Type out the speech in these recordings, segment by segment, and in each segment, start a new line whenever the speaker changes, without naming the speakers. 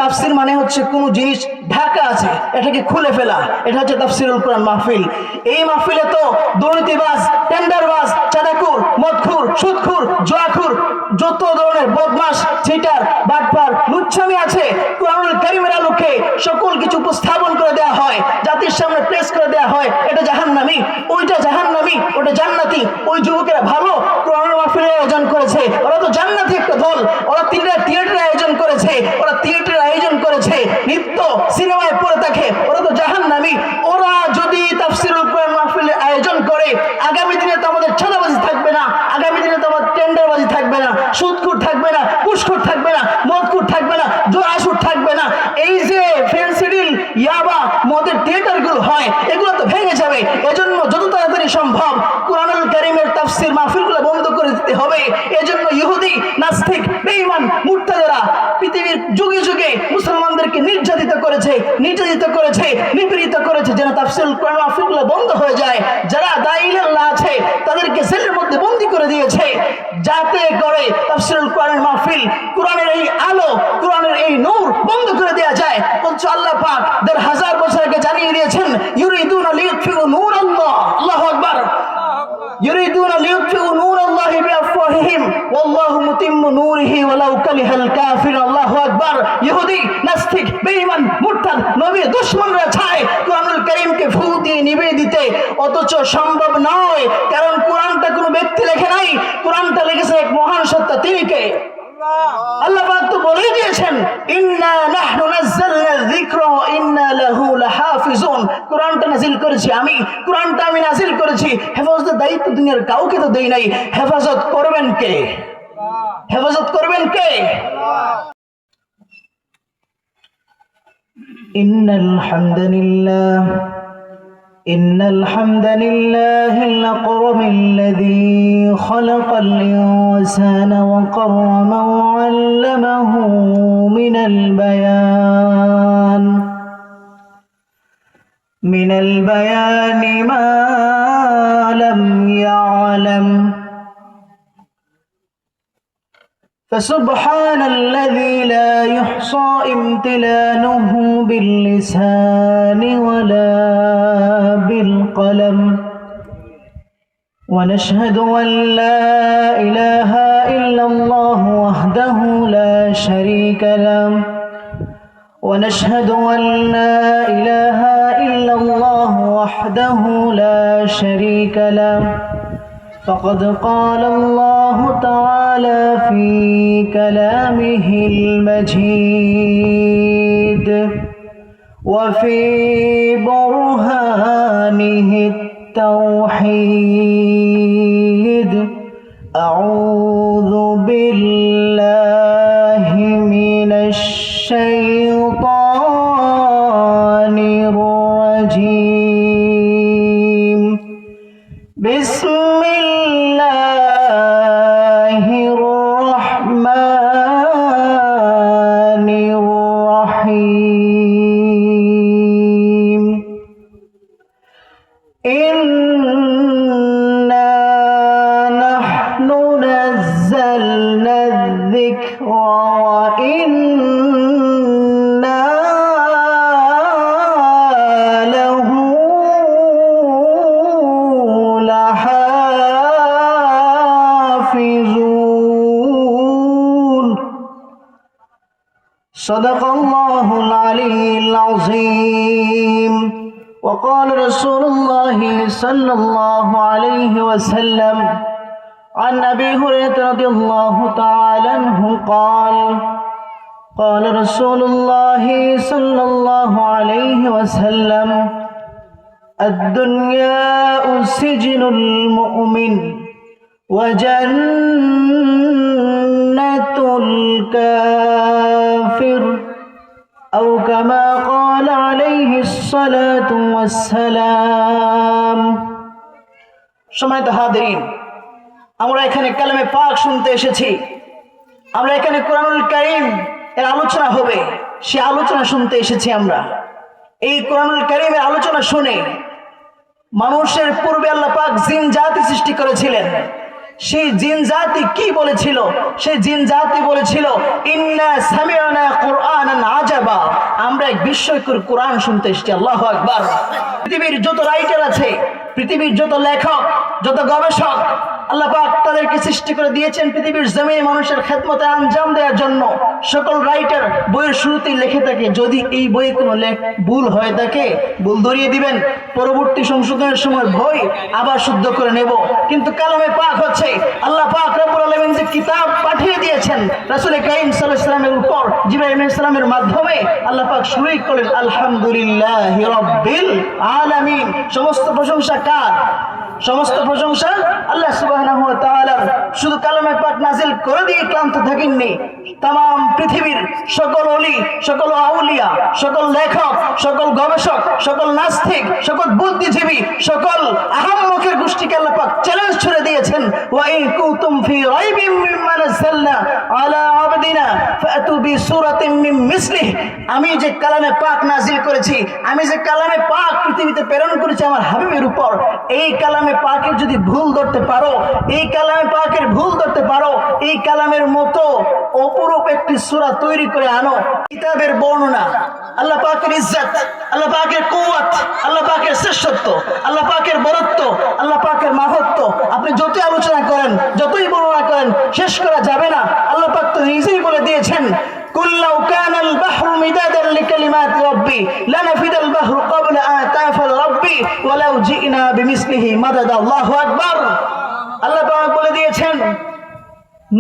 তাফসির মানে হচ্ছে কোনো জিনিস ঢাকা আছে এটাকে খুলে ফেলা, এটা হচ্ছে তাফসিরুল কোরআন মাহফিল। এই মাহফিলে তো দুর্নীতিবাজ, টেন্ডারবাজ, চাঁদাখোর, মদখোর, সুদখোর, জুয়াখোর, যত ধরনের বদমাশ, চিটার, বাটপার, লুচ্ছামি আছে, কোরআনুল কারীমের আলোকে সকল কিছু উপস্থাপন করে দেওয়া হয়, জাতির সামনে প্রেস করে দেওয়া হয়। এটা জাহান্নামী, ওইটা জাহান্নামী, ওটা জান্নাতি। ওই যুবকেরা ভালো কোরআনুল মাহফিলের আয়োজন করেছে, ওরা তো জান্নাতি একটা দল। ওরা থিয়েটারের আয়োজন করেছে, ওরা থিয়েটারের আয়োজন করেছে, নৃত্য সিনেমায় পড়ে থাকে, ওরা তো জাহান্নামী। ওরা যদি তাফসিরুল কোরআন মাহফিলের আয়োজন করে, আগামী দিনে তো আমাদের চাঁদাবাজি থাকবে না, আগামী দিনে তো আমাদের টেন্ডারবাজি থাকবে না, সুদখোর থাকবে না, ঘুষখোর থাকবে না, মদখোর থাকবে না, জুয়াসুর থাকবে না। এই যে ফেন্সিডিল, ইয়াবা, মদের থিয়েটারগুলো হয়, এগুলো তো ভেঙে যাবে। এজন্য যত তাড়াতাড়ি সম্ভব কোরআনুল কারীমের তাফসির মাহফিলগুলো বন্ধ করে দিতে হবে। এজন্য ইহুদি, নাস্তিক, বেঈমান, মুরতাদিরা পৃথিবীর যুগে যুগে মুসলমানদেরকে নির্যাতিত করেছে, নিপীড়িত করেছে, যেন তাফসিরুল কোরআন মাহফিলগুলো বন্ধ হয়ে যায়। যারা দাঈ-ইলাল্লাহ আছে তাদেরকে জেলের মধ্যে বন্দী করে দিয়েছে, যাতে করে তাফসিরুল কোরআনের মাহফিল, কোরআনের এই আলো, কোরআনের এই নূর বন্ধ করে দেওয়া যায়। বলছে আল্লাহ পাক ১৫০০ বছর আগে জানিয়ে দিয়েছেন, ইউরিদুনা লিইউতফিউ নূরাল্লাহ, আল্লাহু আকবার, ইউরিদুনা লিইউতফিউ নূরাল্লাহি বিআফওয়াহিহিম ওয়াল্লাহু মুতিম্মু নূরিহি ওয়ালাউ কারিহাল কাফিরুন, আল্লাহু আকবার। ইহুদি, নাস্তিক, বেঈমান, মুরতাদ, নবীর দুশমনরা চায় কোরআনুল কারীমকে ফু দিয়ে নিভিয়ে দিতে, অথচ সম্ভব নয়। কারণ কোরআনটা কোনো ব্যক্তি লেখে নাই, কোরআনটা লিখেছে এক মহান সত্তা, তিনি কে? আল্লাহ পাক তো বলেই দিয়েছেন, ইন্না নাহনু নাযালনা যিকরা ওয়া ইন্না লাহু লাহাফিজুন। কোরআনটা নাযিল করেছি আমি, কোরআনটা আমি নাযিল করেছি। হেফাজতের দায়িত্ব দুনিয়ার কাউকে তো দেই নাই। হেফাজত করবেন কে? হেফাজত করবেন কে? إن الحمد لله الأكرم الذي خلق الإنسان وكرمه وعلمه من البيان ما لم يعلم فسبحان الذي لا يحصى امتنانه باللسان ولا بالقلم ونشهد أن لا إله إلا الله وحده لا شريك له ونشهد أن لا إله إلا الله وحده لا شريك له فقد قال الله تعالى في كلامه المجيد وفي برهانه التوحيد أعوذ بالله من الشيطان الرجيم بسم الله الرحمن الرحيم إنا نحن نزلنا الذكر وإنا له لحافظون صدق الله العلي العظيم وقال رسول الله صلى الله عليه وسلم عن أبي هريرة رضي الله تعالى عنه قال قال رسول الله صلى الله عليه وسلم الدنيا سجن المؤمن وجنة الكافر أو كما قال عليه الصلاة والسلام সম্মানিত হাজিরিন, আমরা এখানে কালামে পাক শুনতে এসেছি, আমরা এখানে কোরআনুল কারীম এর আলোচনা হবে, সে আলোচনা শুনতে এসেছি। আমরা এই কোরআনুল কারীমের আলোচনা শুনে মানুষের পূর্বে আল্লাহ পাক জিন জাতি সৃষ্টি করেছিলেন, সেই জিন জাতি কি বলেছিল? সেই জিন জাতি বলেছিল, ইন্না সামি'না কুরআনান আজাবা, আমরা এক বিস্ময়কর কোরআন শুনতে এসেছি। আল্লাহু আকবার। পৃথিবীর যত রাইটার আছে, পৃথিবীর যত লেখক, যত গবেষক, আল্লাহ পাক তাদেরকে সৃষ্টি করে দিয়েছেন পৃথিবীর জমিনে মানুষের খেদমতে আঞ্জাম দেওয়ার জন্য। সকল রাইটার বইয়ের শুরুতেই লিখে থাকে, যদি এই বইয়ে কোনো ভুল হয়ে থাকে ভুল ধরিয়ে দিবেন, পরবর্তী সংশোধনের সময় বই আবার শুদ্ধ করে নেব। কিন্তু কালামে পাক হচ্ছে আল্লাহ পাক রব্বুল আলামিন যে কিতাব পাঠিয়ে দিয়েছেন রাসূল কারীম সাল্লাল্লাহু আলাইহি ওয়াসাল্লামের উপর জিবরাইল আলাইহিস সালামের মাধ্যমে, আল্লাহ পাক শুরুই করলেন আলহামদুলিল্লাহি রাব্বিল আলামিন। সমস্ত প্রশংসা কার? সমস্ত প্রশংসা আল্লাহ সুবহানাহু ওয়া তাআলার। শুধু কালামে পাক নাজিল করে দিয়ে ক্লান্ত থাকেননি, তাম পৃথিবীর সকল ওলি, সকল আউলিয়া, সকল লেখক, সকল গবেষক, সকল নাস্তিক, সকল বুদ্ধিজীবী, সকল আহাম্মকের গোষ্ঠীকে আল্লাহ পাক চ্যালেঞ্জ ছুড়ে দিয়েছেন, ওয়া ইন কুনতুম ফি রাইবিম মিম্মা নাযালনা আলা আবদিনা ফাতু বিসূরাতিন মিন মিসলিহি, আমি যে কালামে পাক নাজিল করেছি, আমি যে কালামে পাক পৃথিবীতে প্রেরণ করেছি আমার হাবিবের উপর, এই কালামে পাকের যদি ভুল ধরতে পারো, এই কালামে পাকের ভুল ধরতে পারো, এই কালামের মতো অপরূপ একটি সূরা তৈরি করে আনো। কিতাবের বর্ণনা, আল্লাহ পাকের ইজ্জত, আল্লাহ পাকের কুওয়াত, আল্লাহ পাকের শ্রেষ্ঠত্ব, আল্লাহ পাকের বরত্ব, আল্লাহ পাকের মাহাত্ম্য আপনি যতই আলোচনা করেন, যতই বর্ণনা করেন, শেষ করা যাবে না। আল্লাহ পাক তো নিজেই বলে দিয়েছেন, কুল লাউ কানাল বাহরু মিদাদান লিকালিমাতি রাব্বি লানাফিদাল বাহরু ক্বাবলা আন তানফাযা রাব্বি ওয়ালাউ জি'না বিমিসলিহি মাদাদা। আল্লাহু আকবার। আল্লাহ পাক বলে দিয়েছেন,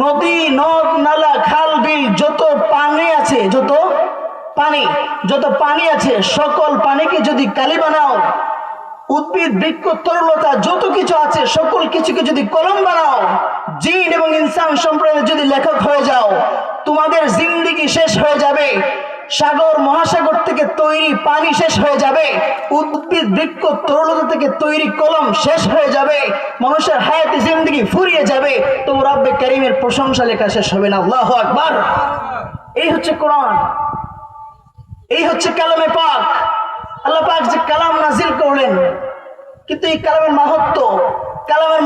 নদী, নদ, নালা, খাল, বিল, যত পানি আছে, যত পানি আছে, সকল পানিকে যদি কালি বানাও, উদ্ভিদ, বৃক্ষ, তরলতা যত কিছু আছে সকল কিছুকে যদি কলম বানাও, জিন এবং ইনসান সম্প্রদায়ের যদি লেখক হয়ে যাও, তোমাদের জিন্দেগি শেষ হয়ে যাবে। সাগর মহাসাগর থেকে তৈরি পানি শেষ হয়ে যাবে, উদ্ভিদ, বৃক্ষ, তরলতা থেকে তৈরি কলম শেষ হয়ে যাবে, মানুষের হায়াতে জিন্দেগি ফুরিয়ে যাবে, তো রব্বে কারীমের প্রশংসা লেখা শেষ হবে না। আল্লাহু আকবার। এই হচ্ছে কোরআন, এই হচ্ছে কালামে পাক। আল্লাহ পাক যে কালাম নাজিল করলেন, কিন্তু এই কালামের মাহাত্ম্য, কালামের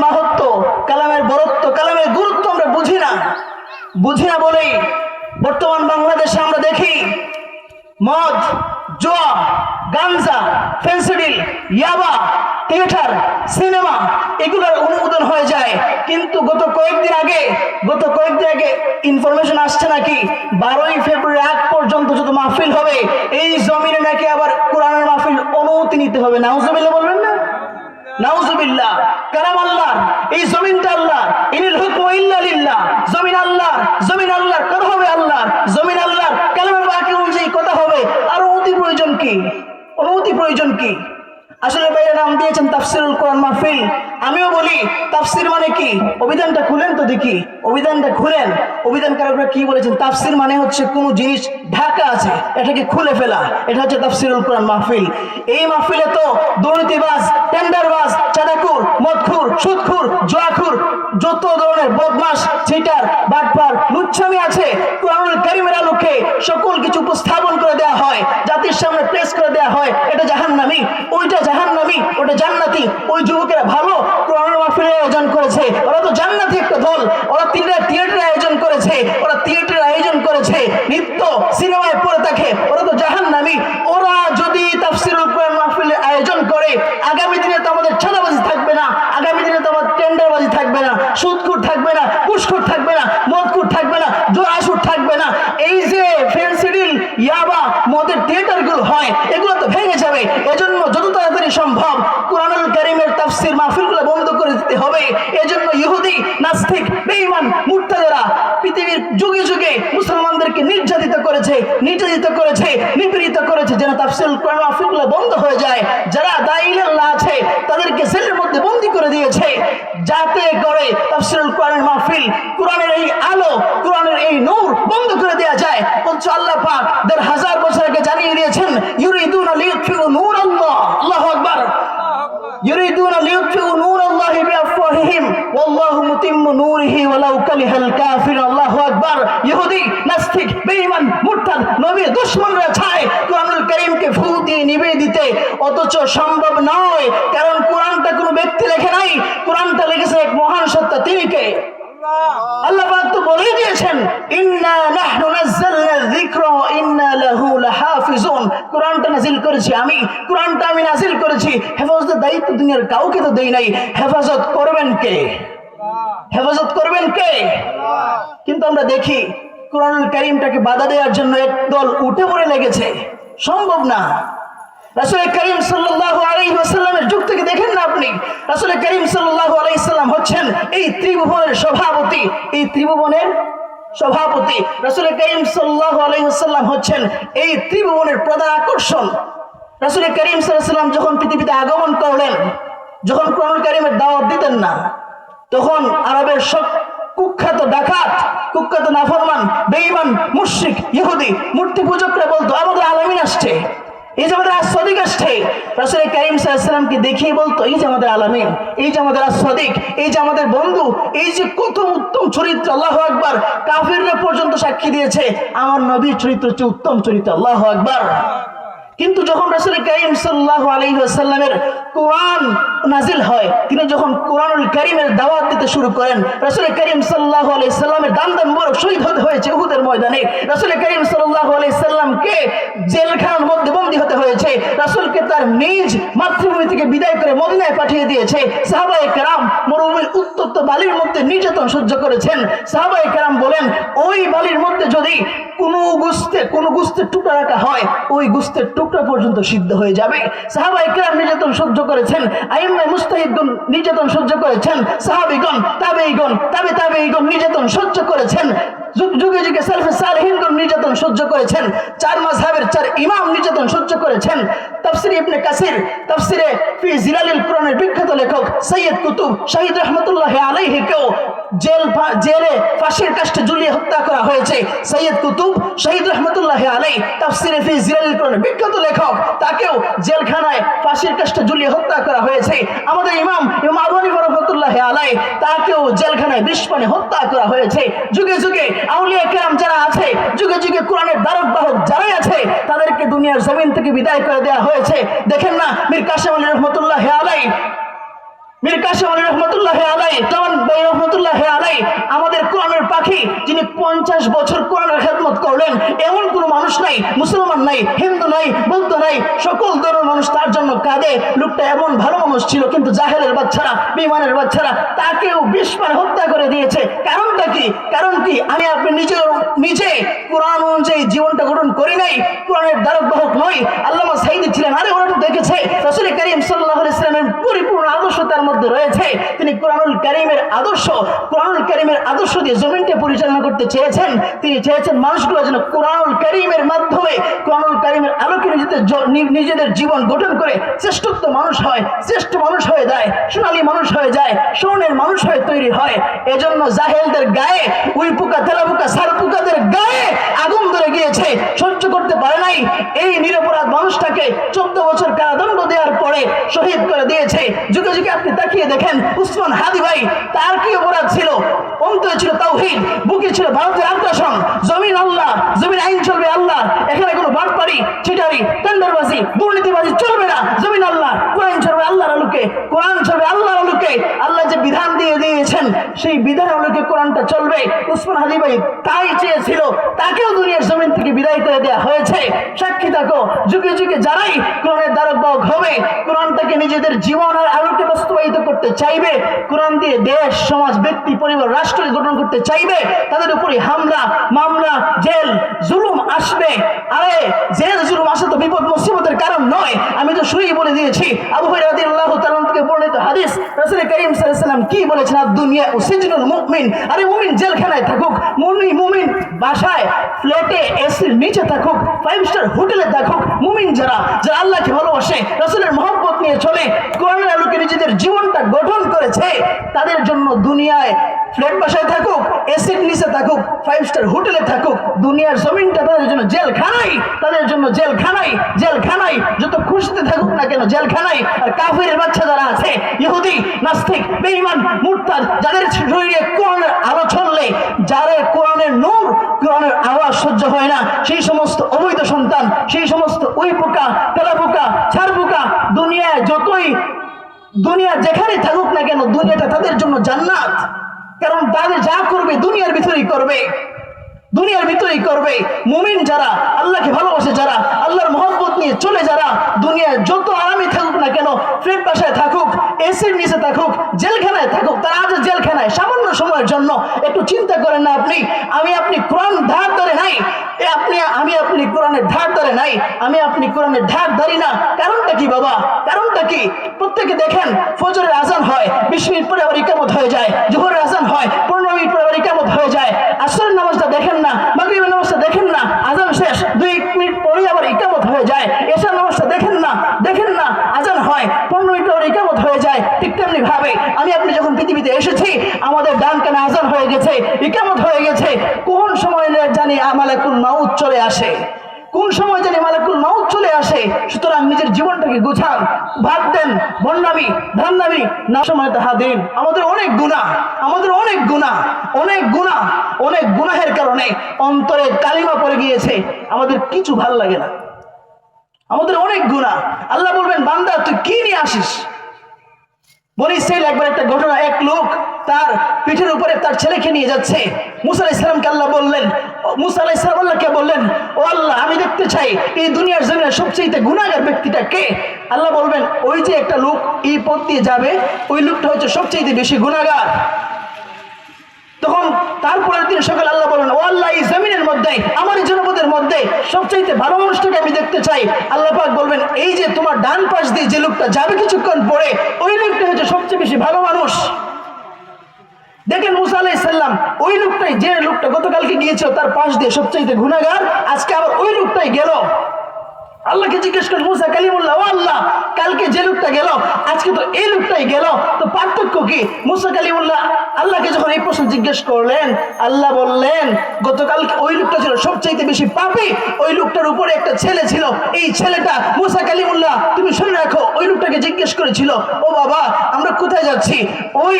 বরত্ব, কালামের গুরুত্ব আমরা বুঝি না বলেই বর্তমান বাংলাদেশে আমরা দেখি মদ, জুয়া, গাঞ্জা, ফেন্সিডিল, ইয়াবা, থিয়েটার, সিনেমা এগুলোর অনুমোদন হয়ে যায়। কিন্তু গত কয়েকদিন আগে ইনফরমেশন আসছে নাকি 12ই ফেব্রুয়ারি আগ পর্যন্ত যত মাহফিল হবে এই জমিনে নাকি আবার কোরআনের মাহফিল অনুমতি নিতে হবে। নাউজুবিল্লাহ বলবেন না? নাউজুবিল্লাহ। কালাম আল্লাহর, এই জমিনটা আল্লাহর, ইনিল হুকমু ইল্লা লিল্লাহ। জমিন আল্লাহর, কথা হবে আল্লাহর, জমিন আল্লাহর, কালামে পাক অনুযায়ী কথা হবে। আর অনুমতি প্রয়োজন কি? আসলে ভাইরা নাম দিয়েছেন তাফসিরুল কোরআন মাহফিল। আমিও বলি তাফসির মানে কি? অভিধানটা খুলেন তো দেখি, অভিধানটা খুলেন। অভিধানকারকরা কি বলেছেন? তাফসির মানে হচ্ছে কোনো জিনিস ঢাকা আছে এটাকে খুলে ফেলা, এটা হচ্ছে তাফসিরুল কোরআন মাহফিল। এই মাহফিলে তো দুর্নীতিবাজ, টেন্ডারবাজ, চাঁদাখোর, মদখোর, সুদখোর, জুয়াখোর, যত ধরনের বদমাশ, চিটার, বাটপার, লুচ্ছামি আছে, কোরআনুল কারীমের আলোকে সকল কিছু উপস্থাপন করে দেওয়া হয়, জাতির সামনে প্রেস করে দেওয়া হয়। এটা জাহান্নামী, ওইটা জাহান্নামী, ওটা জান্নাতি। ওই যুবকেরা ভালো কোরআনের মাহফিলের আয়োজন করেছে, ওরা তো জান্নাতি একটা দল। ওরা থিয়েটারের আয়োজন করেছে, নৃত্য সিনেমায় পড়ে থাকে, ওরা তো জাহান্নামী। ওরা যদি তাফসিরুল কোরআন মাহফিলের আয়োজন করে, আগামী দিনে তো আমাদের ছাদাবাজি থাকবে না, আগামী দিনে তো আমাদের টেন্ডারবাজি থাকবে না, সুদখোর থাকবে না, ঘুষখোর থাকবে না, মদখোর থাকবে না, জোয়াসুর থাকবে না। এই যে ফেন্সিডিল, ইয়াবা, মদের থিয়েটারগুলো হয়, এগুলো তো ভেঙে যাবে। এজন্য যত তাড়াতাড়ি সম্ভব কোরআনুল কারীমের তাফসীর মাহফিলগুলো বন্ধ করে দিতে হবে। এজন্য ইহুদি, নাস্তিক, বেঈমান, মুরতাদরা পৃথিবীর যুগে যুগে মুসলমানদেরকে নির্যাতিত করেছে, নিপীড়িত করেছে, যেন তাফসীরুল কোরআন মাহফিলগুলো বন্ধ হয়ে যায়। যারা দাঈ-ই-আল্লাহ আছে তাদেরকে জেলের মধ্যে বন্দী করে দিয়েছে, যাতে করে তাফসীরুল কোরআনের মাহফিল, কোরআনের এই আলো, কোরআনের এই নূর বন্ধ করে দেওয়া যায়। বলছে আল্লাহ পাক 1000 বছর আগে জানিয়ে দিয়েছেন, ইউরিদুনা লিইউতফিউ নূরাল্লাহ। আল্লাহু আকবার। ইউরিদুনা লিইউতফিউ নূরাল্লাহি বিআফওয়াহিহিম ওয়াল্লাহু মুতিম্মু নূরিহি ওয়ালাউ কারিহাল কাফিরুন। আল্লাহু আকবার। ইহুদি, নাস্তিক, বেঈমান, মুরতাদ, নবীর দুশমনরা চায় কোরআনুল কারীমকে ফু দিয়ে নিভিয়ে দিতে, অথচ সম্ভব নয়। কারণ কোরআনটা কোনো ব্যক্তি লেখে নাই, কোরআনটা লিখেছে এক মহান সত্তা ত্রাণকর্তা তিনি কে? আল্লাহ পাক তো বলেই দিয়েছেন, ইন্না নাহনু নাযালনা যিকরা ওয়া ইন্না লাহু লাহাফিজুন। কোরআনটা নাযিল করেছি আমি, কোরআনটা আমি নাযিল করেছি। হেফাজতের দায়িত্ব দুনিয়ার কাউকে তো দেই নাই। হেফাজত করবেন কে? হেফাজত করবেন কে? কিন্তু আমরা দেখি কোরআনুল কারীমটাকে বাধা দেওয়ার জন্য একদল উঠে পড়ে লেগেছে। সম্ভব না। রাসূল করিম সাল্লাল্লাহু আলাইহি ওয়াসাল্লামের যুগ থেকে দেখেন না আপনি, রাসূল করিম সাল্লাল্লাহু আলাইহি সাল্লাম হচ্ছেন এই ত্রিভুবনের সভাপতি। এই ত্রিভুবনের সভাপতি রাসূল করিম সাল্লাল্লাহু আলাইহি ওয়াসাল্লাম হচ্ছেন এই ত্রিভুবনের প্রধান আকর্ষণ। রাসূল করিম সাল্লাল্লাহু আলাইহি ওয়াসাল্লাম যখন পৃথিবীতে আগমন করলেন, যখন কোরআনুল কারীমের দাওয়াত দিতেন না, তখন আরবের সব কুখ্যাত ডাকাত, কুখ্যাত নাফরমান, বেঈমান, মুশরিক, ইহুদি, মূর্তি পূজকরা বলতো আমাদের আলামিন আসছে, এই যে আমাদের আসদিক আসছে। রাসূল কারীম সাল্লাল্লাহু আলাইহি ওয়াসাল্লামকে দেখিয়ে বলতো এই যে আমাদের আলামিন, এই যে আমাদের আসদিক, এই যে আমাদের বন্ধু, এই যে কত উত্তম চরিত্র। আল্লাহু আকবার। কাফিররা পর্যন্ত সাক্ষী দিয়েছে আমার নবীর চরিত্র হচ্ছে উত্তম চরিত্র। আল্লাহু আকবার। কিন্তু যখন রাসূল কারীম সাল্লাল্লাহু আলাইহি ওয়াসাল্লামের কোরআন নাজিল হয়, তিনি যখন কোরআনুল কারীমের দাওয়াত দিতে শুরু করেন, রাসূল কারীম সাল্লাল্লাহু আলাইহি ওয়াসাল্লামের দান মুবারক শহীদ হতে হয়েছে উহুদের ময়দানে। রাসূল কারীম সাল্লাল্লাহু আলাইহি ওয়াসাল্লামকে জেলখানার মধ্যে বন্দী হতে হয়েছে। রাসূলকে তার নিজ মাতৃভূমি থেকে বিদায় করে মদিনায় পাঠিয়ে দিয়েছে। সাহাবায়ে কেরাম মরুভূমির উত্তপ্ত বালির মধ্যে নির্যাতন সহ্য করেছেন। সাহাবায়ে কেরাম বলেন ওই বালির মধ্যে যদি কোনো গোস্তের টুকরা রাখা হয়, ওই গোস্তের টুকরা পর্যন্ত সিদ্ধ হয়ে যাবে। সাহাবায়ে কেরাম নির্যাতন সহ্য করেছেন, আইম্মায়ে মুজতাহিদগণ নির্যাতন সহ্য করেছেন, সাহাবীগণ, তাবেঈগণ, তাবেঈগণ নির্যাতন সহ্য করেছেন, যুগে যুগে সালফে সালেহিনগণ নির্যাতন সহ্য করেছেন, চার মাযহাবের চার ইমাম নির্যাতন সহ্য করেছেন। তাফসীরে ইবনে কাসির, তাফসীরে ফি জিলালিল কুরআনের বিখ্যাত লেখক সৈয়দ কুতুব শাহিদ রাহমাতুল্লাহি আলাইহিকেও জেলে ফাঁসির কাষ্ঠে ঝুলিয়ে হত্যা করা হয়েছে। সৈয়দ কুতুব শাহিদ রাহমাতুল্লাহি আলাইহি তাফসীরে ফি জিলালিল কুরআনের বিখ্যাত লেখক, তাকেও জেলখানায় ফাঁসির কাষ্ঠে ঝুলিয়ে হত্যা করা হয়েছে। আমাদের ইমাম আবু হানিফা রাহমাতুল্লাহি আলাইহি, তাকেও জেলখানায় বিষপানে হত্যা করা হয়েছে। যুগে যুগে আউলিয়া কেরাম যারা আছে, যুগে যুগে কোরআনের ধারক বাহক যারাই আছে, তাদেরকে দুনিয়ার জমিন থেকে বিদায় করে দেওয়া হয়েছে। দেখেন না মীর কাসেম আলী রহমতুল্লাহি আলাইহি, মীর কাসেম আলী রহমতুল্লাহি আলাইহি, তামান ভাই রহমতুল্লাহি আলাইহি, আমাদের কোরআনের পাখি, যিনি 50 বছর কোরআনের খেদমত করলেন। এমন কোনো মানুষ নাই, মুসলমান নাই, হিন্দু নাই, বৌদ্ধ নাই, সকল ধর্মের মানুষ তার জন্য কাঁদে। লোকটা এমন ভালো মানুষ ছিল, কিন্তু জাহেলের বাচ্চারা, বেঈমানের বাচ্চারা তাকেও বিষপানে হত্যা করে দিয়েছে। কারণটা কি? কারণ কি? আমি আপনি নিজে কোরআন অনুযায়ী জীবনটা গঠন করি নাই, কোরআনের ধারক বাহক নই। আল্লামা সাঈদী ছিলেন, আরে ওরা তো দেখেছে রাসূল কারীম সাল্লাল্লাহু আলাইহি ওয়াসাল্লামের পরিপূর্ণ আদর্শ তার মধ্যে রয়েছে। তিনি কোরআনুল কারীমের আদর্শ দিয়ে জমিনকে পরিচালনা করতে চেয়েছেন। তিনি চেয়েছেন মানুষগুলো যেন কোরআনুল কারীমের মাধ্যমে, কোরআনুল কারীমের আলোকে নিজেদের জীবন গঠন করে শ্রেষ্ঠত্ব মানুষ হয়, শ্রেষ্ঠ মানুষ হয়ে যায়, সোনালী মানুষ হয়ে যায়, স্বর্ণের মানুষ হয়ে তৈরি হয়। এজন্য জাহেলদের গায়ে, উই পোকা, তেলা পোকা, সার পোকাদের গায়ে আগুন ধরে গিয়েছে, সহ্য করতে পারে নাই। এই নিরপরাধ মানুষটাকে 14 বছর কারাদণ্ড দেওয়ার পরে শহীদ করে দিয়েছে। যুগে যুগে আপনি তাকিয়ে দেখেন উসমান হাদি ভাই, তার কি অপরাধ ছিল? অন্তরে ছিল তাওহীদ, বুকে ছিল ভারতের আগ্রাসন। জমিন আল্লাহ, জমিন আইন চলবে আল্লাহ, এখানে কোনো বাটপারি, চিটারি, টেন্ডারবাজি, দুর্নীতিবাজি চলবে না। জমিন আল্লাহ, কোরআন চলবে আল্লাহর আলোকে, কোরআন চলবে আল্লাহর আলোকে। আল্লাহ যে বিধান দিয়ে দিয়েছেন সেই বিধান আলোকে কোরআনটা চলবে। উসমান হাদি ভাই তাই চেয়েছিল, তাকেও দুনিয়ার জমিন থেকে বিদায় করে দেওয়া হয়েছে। সাক্ষী থাকো, যুগে যুগে যারাই কোরআনের ধারক বাহক হবে, কোরআনটাকে নিজেদের জীবন আর আলোকে বাস্তবায়িত করতে চাইবে, কোরআন দিয়ে দেশ, সমাজ, ব্যক্তি, পরিবার, রাষ্ট্রকে গঠন করতে চাইবে, তাদের উপরে হামলা, মামলা, জেল, জুলুম আসবে। আরে জেল জুলুম আসে তো বিপদ মুসিবতের কারণ নয়। আমি তো শুরুই বলে দিয়েছি, আবু হুরায়রা রাদিয়াল্লাহু তাআলা থেকে বর্ণিত হাদিস, রাসূল কারীম সাল্লাল্লাহু আলাইহি ওয়াসাল্লাম কি বলেছেন? দুনিয়া সিজনুল মুমিন। আরে মুমিন জেলখানায় থাকুক, মুমিন বাসায়, ফ্ল্যাটে, এসির নিচে থাকুক, 5 স্টার হোটেলে থাকুক, মুমিন যারা আল্লাহকে ভালোবাসে, রাসূলের মহব্বত নিয়ে চলে, কোরআনের আলোকে নিজেদের জীবনটা গঠন করেছে, তাদের জন্য দুনিয়ায় ফ্ল্যাট বাসায় থাকুক, এসির নিচে থাকুক, 5 স্টার হোটেলে থাকুক, দুনিয়ার জমিনটা তাদের জন্য জেলখানাই, তাদের জন্য জেলখানাই। যত খুশিতে থাকুক না কেন জেলখানাই। আর কাফিরের বাচ্চা যারা আছে, ইহুদি, নাস্তিক, বেঈমান, মুরতাদ, যাদের শরীরে কোরআনের আলো ছড়লে, যারা কোরআনের নূর, কোরআনের আওয়াজ সহ্য হয় না, সেই সমস্ত অবৈধ সন্তান, সেই সমস্ত উই পোকা, তেলা পোকা, ছার পোকা, দুনিয়া যেখানে থাকুক না কেন, দুনিয়াটা তাদের জন্য জান্নাত। কারণ তাদের যা করবে দুনিয়ার ভিতরেই করবে, দুনিয়ার ভিতরেই করবে। মুমিন যারা, আল্লাহকে ভালোবাসে যারা, আল্লাহর মহব্বত নিয়ে চলে যারা, দুনিয়ায় যত আরামে থাকুক না কেন, ফ্ল্যাট বাসায় থাকুক, এসির নিচে থাকুক, জেলখানায় থাকুক, তারা আজ জেলখানায় সামান্য সময়ের জন্য। একটু চিন্তা করেন না আপনি, আপনি কোরআন ধার ধরে নাই, আপনি কোরআনের ধার ধরে নাই, আপনি কোরআনের ধার ধরি না। কারণটা কি বাবা? কারণটা কি? প্রত্যেকে দেখেন, ফজরের আজান হয় 20 মিনিট পরে আবার ইকামত হয়ে যায়, জোহরের আজান হয় 15 মিনিট পরে আবার ইকামত হয়ে যায়, আসরের নামাজটা দেখেন না, মাগরিবের নামাজটা দেখেন না, আজান শেষ 2 মিনিট পরে আবার ইকামত হয়ে যায়, এশার নামাজটা দেখেন না, আজান হয় 15 মিনিট পরে ইকামত হয়ে যায়। ঠিক তেমনি ভাবে আপনি যখন পৃথিবীতে এসেছি, আমাদের ডান কানে আজান হয়ে গেছে, ইকামত হয়ে গেছে। কোন সময় জানি মালাকুল মাউত চলে আসে, কোন সময় জানি মালাকুল মাউত চলে আসে। সুতরাং নিজের জীবনটাকে গুছান, বাদ দেন বন্যামি ধান্দামি না সময় তাহা দিন। আমাদের অনেক গুনাহ, অনেক গুনাহের কারণে অন্তরে কালিমা পড়ে গিয়েছে, আমাদের কিছু ভাল লাগে না, আমাদের অনেক গুনাহ। আল্লাহ বলবেন, বান্দা তুই কি নিয়ে আসিস? বনি ইসরাইল একবার একটা ঘটনা, এক লোক তার পিঠের উপরে তার ছেলেকে নিয়ে যাচ্ছে। মুসা আলাইহিস সালামকে আল্লাহ বললেন, মুসা আলাইহিস সালাম আল্লাহকে বললেন, ও আল্লাহ, আমি দেখতে চাই এই দুনিয়ার জমিনে সবচেয়ে গুনাহগার ব্যক্তিটা কে? আল্লাহ বলবেন, ওই যে একটা লোক এই পথ দিয়ে যাবে, ওই লোকটা হচ্ছে সবচেয়ে বেশি গুনাহগার। তখন তারপরের দিন সকালে আল্লাহ বলেন, ও আল্লাহ, এই জমিনের মধ্যে, আমার এই জনপদের মধ্যে সবচাইতে ভালো মানুষটাকে আমি দেখতে চাই। আল্লাহ পাক বলবেন, এই যে তোমার ডান পাশ দিয়ে যে লোকটা যাবে কিছুক্ষণ পরে, ওই লোকটা হচ্ছে সবচেয়ে বেশি ভালো মানুষ। দেখেন মুসা আলাইহিস সালাম, ওই লোকটাই, যে লোকটা গতকালকে গিয়েছিল তার পাশ দিয়ে সবচাইতে গুনাহগার, আজকে আবার ওই লোকটাই গেল। আল্লাহকে জিজ্ঞেস করেন, মুসা কালিমুল্লাহ, ও আল্লাহ, কালকে যে লোকটা গেল, আজকে তো এই লোকটাই গেল, তো পার্থক্য কি? মুসা কালিমুল্লাহ আল্লাহকে যখন এই প্রশ্ন জিজ্ঞেস করলেন, আল্লাহ বললেন, গতকালকে ওই লোকটা ছিল সবচাইতে বেশি পাপী, ওই লোকটার উপরে একটা ছেলে ছিল, এই ছেলেটা, মুসা কালিমুল্লাহ তুমি শুনে রাখো, ওই লোকটাকে জিজ্ঞেস করেছিল, ও বাবা, আমরা কোথায় যাচ্ছি? ওই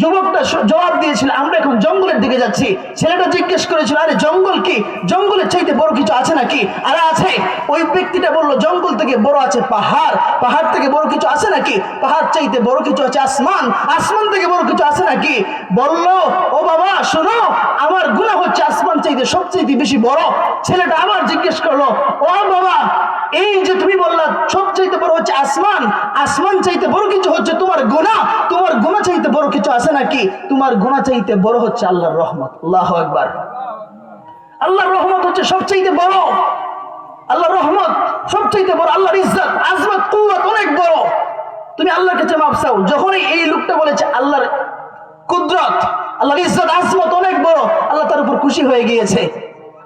যুবকটা জবাব দিয়েছিল, আমরা এখন জঙ্গলের দিকে যাচ্ছি। ছেলেটা জিজ্ঞেস করেছিল, আরে জঙ্গল কি? জঙ্গলের চাইতে বড় কিছু আছে নাকি? আরে আছে। ওই ব্যক্তিটা বলল, জঙ্গল থেকে বড় আছে পাহাড়, পাহাড় থেকে বড় কিছু আছে নাকি? পাহাড় চাইতে বড় কিছু আছে আসমান, আসমান থেকে বড় কিছু আছে নাকি? বলল, ও বাবা শোনো, আমার গুনাহ হচ্ছে আসমান চাইতে সবচেয়ে বেশি বড়। ছেলেটা আবার জিজ্ঞেস করলো, ও বাবা, এই যে তুমি বললা সবচাইতে বড় হচ্ছে আসমান, আসমান চাইতে বড় কিছু হচ্ছে তোমার গুনাহ, তোমার গুনাহ চাইতে বড় কিছু আছে নাকি? তোমার গুনাহ চাইতে বড় হচ্ছে আল্লাহর রহমত। আল্লাহু আকবার। আল্লাহর রহমত হচ্ছে সবচাইতে বড়, আল্লাহর রহমত সবচাইতে বড়, আল্লাহর ইজ্জত, আজমত, কুওয়াত অনেক বড়। তুমি আল্লাহর কাছে মাফ চাও। যখনই এই লোকটা বলেছে আল্লাহর কুদরত, আল্লাহর ইজ্জত, আজমত অনেক বড়, আল্লাহ তার উপর খুশি হয়ে গিয়েছে।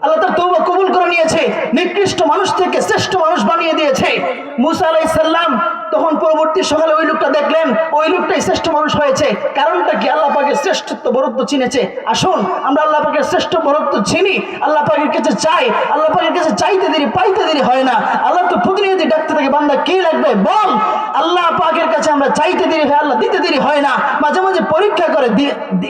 আল্লাহ তার তওবা কবুল করে নিয়েছে, নিকৃষ্ট মানুষ থেকে শ্রেষ্ঠ মানুষ বানিয়ে দিয়েছে। মুসা আলাইহিস সালাম তখন পরবর্তী সকালে ওই লোকটা দেখলেন, ওই লোকটাই শ্রেষ্ঠ মানুষ হয়েছে। কারণটা কি? আল্লাহ পাকের শ্রেষ্ঠত্ব বরত্ব চিনেছে। আসুন আমরা আল্লাহ পাকের শ্রেষ্ঠ বরত্ব চিনি, আল্লাহ পাকের কাছে চাই। আল্লাহ পাকের কাছে চাইতে দেরি পাইতে দেরি হয় না। আল্লাহ তো প্রতিনিয়ত ডাকতে থাকে, বান্দা কি লাগবে বল। আল্লাহ পাকের কাছে আমরা চাইতে দেরি হয়, আল্লাহ দিতে দেরি হয় না। মাঝে মাঝে পরীক্ষা করে,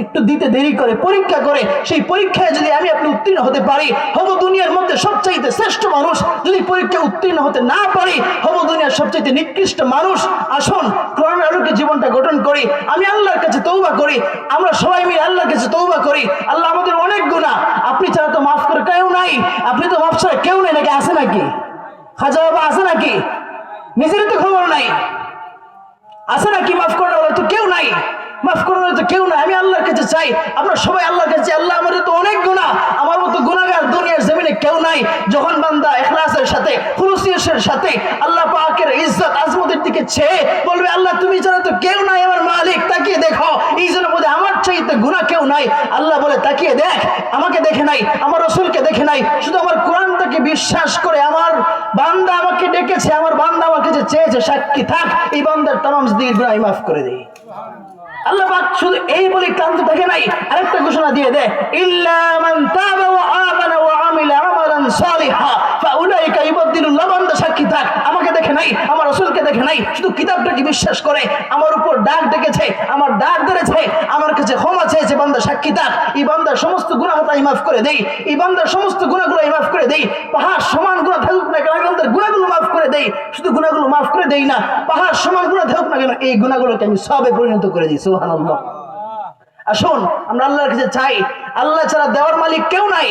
একটু দিতে দেরি করে, পরীক্ষা করে। সেই পরীক্ষায় যদি আপনি উত্তীর্ণ হতে পারি, হব দুনিয়ার মধ্যে সবচাইতে শ্রেষ্ঠ মানুষ। যদি পরীক্ষা উত্তীর্ণ হতে না পারি, হব দুনিয়ার সবচাইতে নিকৃষ্ট মানুষ। আসুন কোরআনের আলোকে জীবনটা গঠন করি, আমি আল্লাহর কাছে তওবা করি, আমরা সবাই মিলে আল্লাহর কাছে তওবা করি। আল্লাহ আমাদের অনেক গুনাহ, আপনি ছাড়া তো মাফ করে কেউ নাই, আপনি তো মাফ ছাড়া কেউ নেই নাকি? আছে নাকি? খাজা বাবা আছে নাকি? নিজের তো খবর নাই, আছে নাকি? মাফ করার তো কেউ নাই, মাফ করার তো কেউ নাই। আমি আল্লাহর কাছে চাই, আমরা সবাই আল্লাহর কাছে, আল্লাহ আমাদের তো অনেক গুনাহ, আমার মতো গুনাহগার দুনিয়ার জমিনে কেউ নাই। যখন বান্দা ইখলাসের সাথে, খুলুসিয়তের সাথে আল্লাহ পাকের ইজ্জত আজমতের দিকে চেয়ে বলবে, আল্লাহ তুমি ছাড়া তো কেউ নাই, আমার মালিক, তাকিয়ে দেখো এই জনপদে আমার চাইতে গুনাহ কেউ নাই। আল্লাহ বলে, তাকিয়ে দেখ, আমাকে দেখে নাই, আমার রাসূলকে দেখে নাই, শুধু আমার কোরআনটাকে বিশ্বাস করে আমার বান্দা আমাকে ডেকেছে, আমার বান্দা আমার কাছে চেয়েছে, সাক্ষী থাক, এই বান্দার তামাম জিন্দেগির গুনাহ মাফ করে দেই। আল্লাহ পাক শুধু এই বলে ক্লান্ত থাকে নাই, আরেকটা ঘোষণা দিয়ে দেয়, ইল্লা মান তাবা ওয়া আমানা ওয়া আমিলা আমালান সালিহা ফাউলাইকা ইউবাদদিলুল্লাহ। বান্দা সাক্ষী থাক, আমাকে দেখে নাই, আমার রাসূলকে দেখে নাই, শুধু কিতাবটাকে বিশ্বাস করে আমার উপর ডাক ডেকেছে, আমার ডাক ধরেছে, আমার কাছে ক্ষমা চেয়েছে। বান্দা সাক্ষী থাক, এই বান্দার সমস্ত গুনাহ তাই মাফ করে দেই, এই বান্দার সমস্ত গুনাহগুলো মাফ করে দেই। পাহাড় সমান গুনাহ থাকুক না কেন, আমি বান্দার গুনাহগুলো মাফ করে দেই। শুধু গুনাহগুলো মাফ করে দেই না, পাহাড় সমান গুনাহ থাকুক না কেন, এই গুনাহগুলোকে আমি সবে পরিণত করে দিই। সুবহানাল্লাহ। আসুন আমরা আল্লাহর কাছে চাই, আল্লাহ ছাড়া দেওয়ার মালিক কেউ নাই।